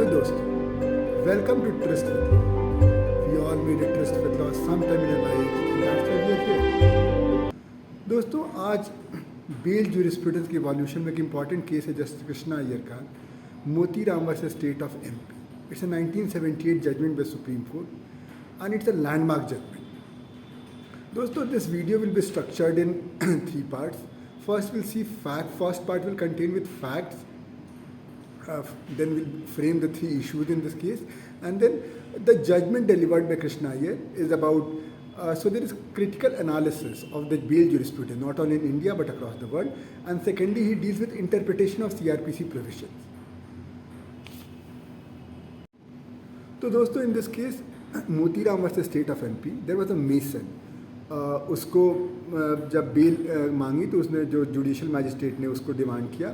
Hello दोस्तों, welcome to trust with law. We all made a trust with law some time in life, that's why we are here. दोस्तों, आज bail jurisprudence के evolution में एक important case है justice Krishna Iyer का, Motiram versus state of MP. It's a 1978 judgement by supreme court and it's a landmark judgement. दोस्तों, this video will be structured in 3 parts. First we'll see fact. First part will contain with facts. Then we'll frame the 3 issues in this case, and then the judgment delivered by Krishna Iyer is about so there is critical analysis of the bail jurisprudence not only in India but across the world, and secondly he deals with interpretation of CRPC provisions. तो दोस्तों, in this case Motiram versus state of MP, there was a mason. उसको जब bell मांगी तो उसने जो judicial magistrate ने उसको डिमांड किया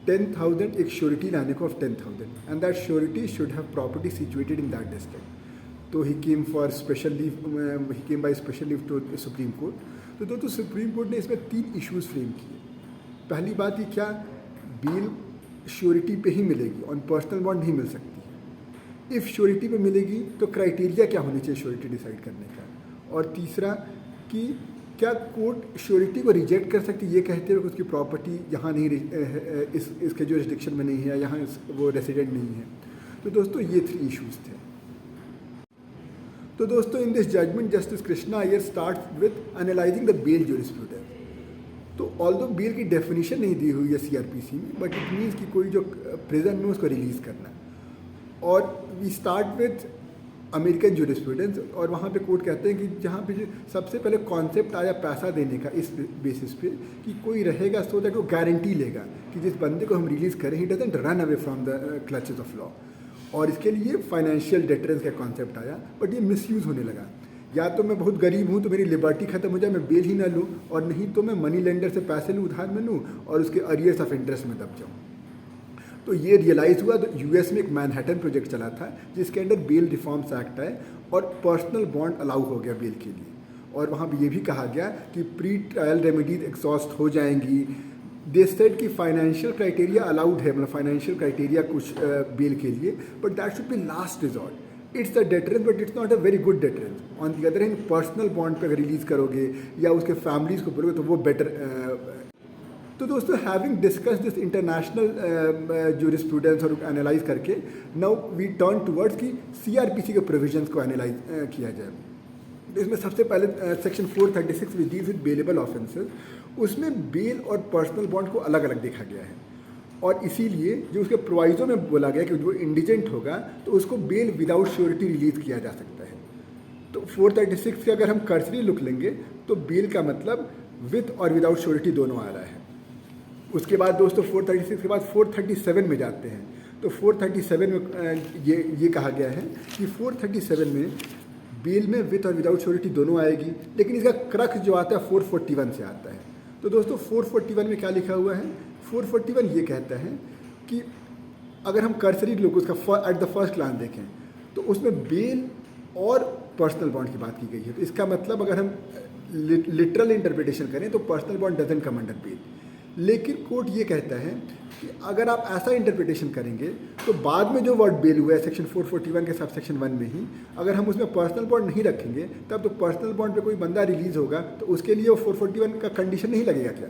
10,000 एक श्योरिटी लाने को of 10,000, and that surety should have property situated in that district. तो he came for special leave, he came by special leave to supreme court. तो दोस्तों, सुप्रीम कोर्ट ने इसमें 3 इश्यूज फ्रेम किए। पहली बात ये, क्या बेल श्योरिटी पे ही मिलेगी, ऑन पर्सनल बॉन्ड नहीं मिल सकती है? इफ़ श्योरिटी पे मिलेगी तो क्राइटेरिया क्या होनी चाहिए श्योरिटी डिसाइड करने का? और तीसरा कि क्या कोर्ट श्योरिटी को रिजेक्ट कर सकती है ये कहते हुए कि उसकी प्रॉपर्टी यहाँ नहीं, इसके जुरिस्डिक्शन में नहीं है, यहाँ वो रेसिडेंट नहीं है। तो दोस्तों, ये 3 इश्यूज थे। तो दोस्तों, in this judgement Justice Krishna Iyer start with analyzing the bail jurisprudence. तो ऑल्दो बेल की डेफिनेशन नहीं दी हुई है सीआरपीसी में, बट इट मीन्स कि कोई जो प्रिजन में उसको रिलीज़ करना। और we start with American jurisprudence, और वहाँ पे कोर्ट कहते हैं कि जहाँ पे सबसे पहले कॉन्सेप्ट आया पैसा देने का, इस बेसिस पे कि कोई रहेगा सो दैट वो गारंटी लेगा कि जिस बंदे को हम रिलीज़ करें he doesn't run away from the clutches of law. और इसके लिए फाइनेंशियल डेटरेंस का कॉन्सेप्ट आया, बट ये मिसयूज़ होने लगा। या तो मैं बहुत गरीब हूँ तो मेरी लिबर्टी ख़त्म हो जाए, मैं बेल ही ना लूँ, और नहीं तो मैं मनी लेंडर से पैसे लूँ, उधार में लूँ, और उसके अरियर्स ऑफ इंटरेस्ट में दब जाऊँ। तो ये रियलाइज़ हुआ। तो यूएस में एक मैनहट्टन प्रोजेक्ट चला था जिसके अंडर बेल रिफॉर्म्स एक्ट है और पर्सनल बॉन्ड अलाउ हो गया बेल के लिए। और वहाँ पर ये भी कहा गया कि प्री ट्रायल रेमेडीज एग्जॉस्ट हो जाएंगी। दे सेड कि फाइनेंशियल क्राइटेरिया अलाउड है, मतलब फाइनेंशियल क्राइटेरिया कुछ बेल के लिए, but that should be last resort. It's a deterrence but it's not a very good deterrence. On the other hand, personal bond पे अगर रिलीज़ करोगे या उसके फैमिलीज़ को बोलोगे तो वो बेटर। तो दोस्तों, having discuss this international jurisprudence और एनालाइज करके, नाउ वी टर्न टुवर्ड्स कि सीआरपीसी के प्रोविजंस को एनालाइज किया जाए। तो इसमें सबसे पहले section 436 which deals with bailable offences, उसमें बेल और पर्सनल बॉन्ड को अलग अलग देखा गया है। और इसीलिए जो उसके प्रोवाइजो में बोला गया कि जो इंडिजेंट होगा तो उसको बेल विदाउट श्योरिटी रिलीज़ किया जा सकता है। तो 436 के अगर हम कर्सरी लुक लेंगे तो बेल का मतलब विथ और विदाउट श्योरिटी दोनों आ रहा है। उसके बाद दोस्तों 436 के बाद 437 में जाते हैं। तो 437 में ये कहा गया है कि 437 में बेल में विथ और विदाउट श्योरिटी दोनों आएगी, लेकिन इसका क्रक्स जो आता है 441 से आता है। तो दोस्तों, 441 में क्या लिखा हुआ है? 441 ये कहता है कि अगर हम कर्सरी लुक उसका एट द फर्स्ट ग्लांस देखें तो उसमें बेल और पर्सनल बॉन्ड की बात की गई है। तो इसका मतलब अगर हम लिटरल इंटरप्रिटेशन करें तो personal bond doesn't come under bail. लेकिन कोर्ट ये कहता है कि अगर आप ऐसा इंटरप्रिटेशन करेंगे तो बाद में जो वर्ड बेल हुआ है सेक्शन 441 के सब सेक्शन 1 में ही, अगर हम उसमें पर्सनल बॉन्ड नहीं रखेंगे तब तो पर्सनल बॉन्ड पे कोई बंदा रिलीज़ होगा तो उसके लिए वो 441 का कंडीशन नहीं लगेगा क्या?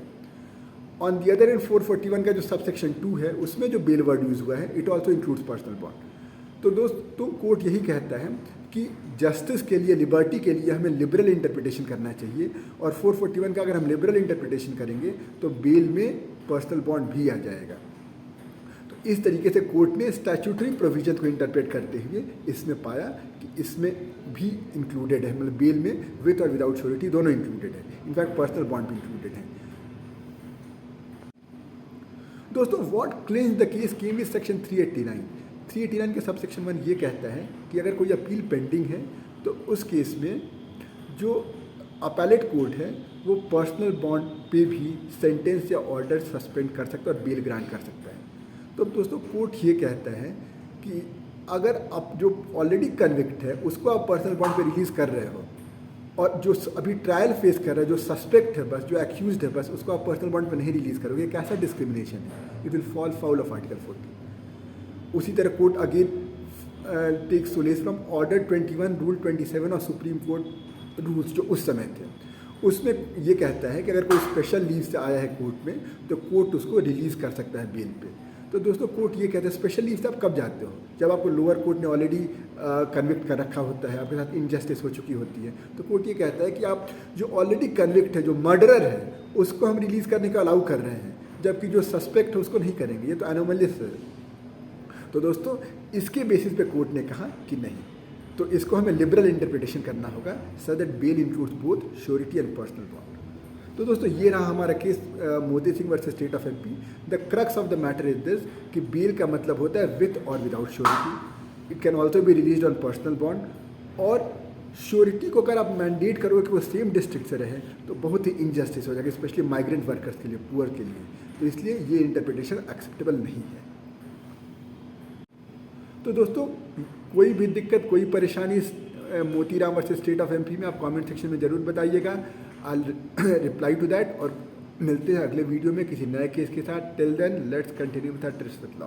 ऑन दी अदर एंड 441 का जो सब सेक्शन 2 है उसमें जो बेल वर्ड यूज़ हुआ है it also includes personal bond. तो दोस्तों, कोर्ट यही कहता है कि जस्टिस के लिए, लिबर्टी के लिए हमें लिबरल इंटरप्रिटेशन करना चाहिए, और 441 का अगर हम लिबरल इंटरप्रिटेशन करेंगे तो बेल में पर्सनल बॉन्ड भी आ जाएगा। तो इस तरीके से कोर्ट ने स्टैट्यूटरी प्रोविजन को इंटरप्रेट करते हुए इसमें पाया कि इसमें भी इंक्लूडेड है, मतलब बेल में विथ और विदाउट श्योरिटी दोनों इंक्लूडेड है, इनफैक्ट पर्सनल बॉन्ड भी इंक्लूडेड है। दोस्तों, what claims the case came is section 389 के सब सेक्शन 1 ये कहता है कि अगर कोई अपील पेंडिंग है तो उस केस में जो अपैलेट कोर्ट है वो पर्सनल बॉन्ड पे भी सेंटेंस या ऑर्डर सस्पेंड कर सकता है और बेल ग्रांट कर सकता है। तो दोस्तों, कोर्ट ये कहता है कि अगर आप जो ऑलरेडी कन्विक्ट है उसको आप पर्सनल बॉन्ड पे रिलीज़ कर रहे हो, और जो अभी ट्रायल फेस कर रहा है, जो सस्पेक्ट है बस, जो एक्यूज्ड है बस, उसको आप पर्सनल बॉन्ड पे नहीं रिलीज़ करोगे, कैसा डिस्क्रिमिनेशन है? It will fall foul of article 40। उसी तरह court again take solace from order 21 rule 27 और सुप्रीम कोर्ट रूल्स जो उस समय थे, उसमें ये कहता है कि अगर कोई स्पेशल लीव से आया है कोर्ट में तो कोर्ट उसको रिलीज़ कर सकता है बेल पे। तो दोस्तों कोर्ट ये कहता है स्पेशल लीव से आप कब जाते हो, जब आपको लोअर कोर्ट ने ऑलरेडी कन्विक्ट कर रखा होता है, आपके साथ इनजस्टिस हो चुकी होती है। तो कोर्ट ये कहता है कि आप जो ऑलरेडी कन्विक्ट है, जो मर्डरर है, उसको हम रिलीज़ करने का अलाउ कर रहे हैं, जबकि जो सस्पेक्ट है उसको नहीं करेंगे। ये तो एनोमलियस है। तो दोस्तों इसके बेसिस पे कोर्ट ने कहा कि नहीं, तो इसको हमें लिबरल इंटरप्रिटेशन करना होगा, so that bail includes both surety and personal bond. तो दोस्तों ये रहा हमारा case Modi Singh versus state of MP. The crux of the matter is this कि बेल का मतलब होता है विथ और without surety. It can also be release on personal bond, और श्योरिटी को अगर आप मैंडेट करोगे कि वो सेम डिस्ट्रिक्ट से रहे तो बहुत ही इनजस्टिस हो जाएगा, स्पेशली माइग्रेंट वर्कर्स के लिए, पुअर के लिए। तो इसलिए ये इंटरप्रिटेशन एक्सेप्टेबल नहीं है। तो दोस्तों कोई भी दिक्कत, कोई परेशानी Motiram versus state of MP में आप कमेंट सेक्शन में ज़रूर बताइएगा। आई रिप्लाई टू दैट, और मिलते हैं अगले वीडियो में किसी नए केस के साथ। Till then let's continue with our trust with law.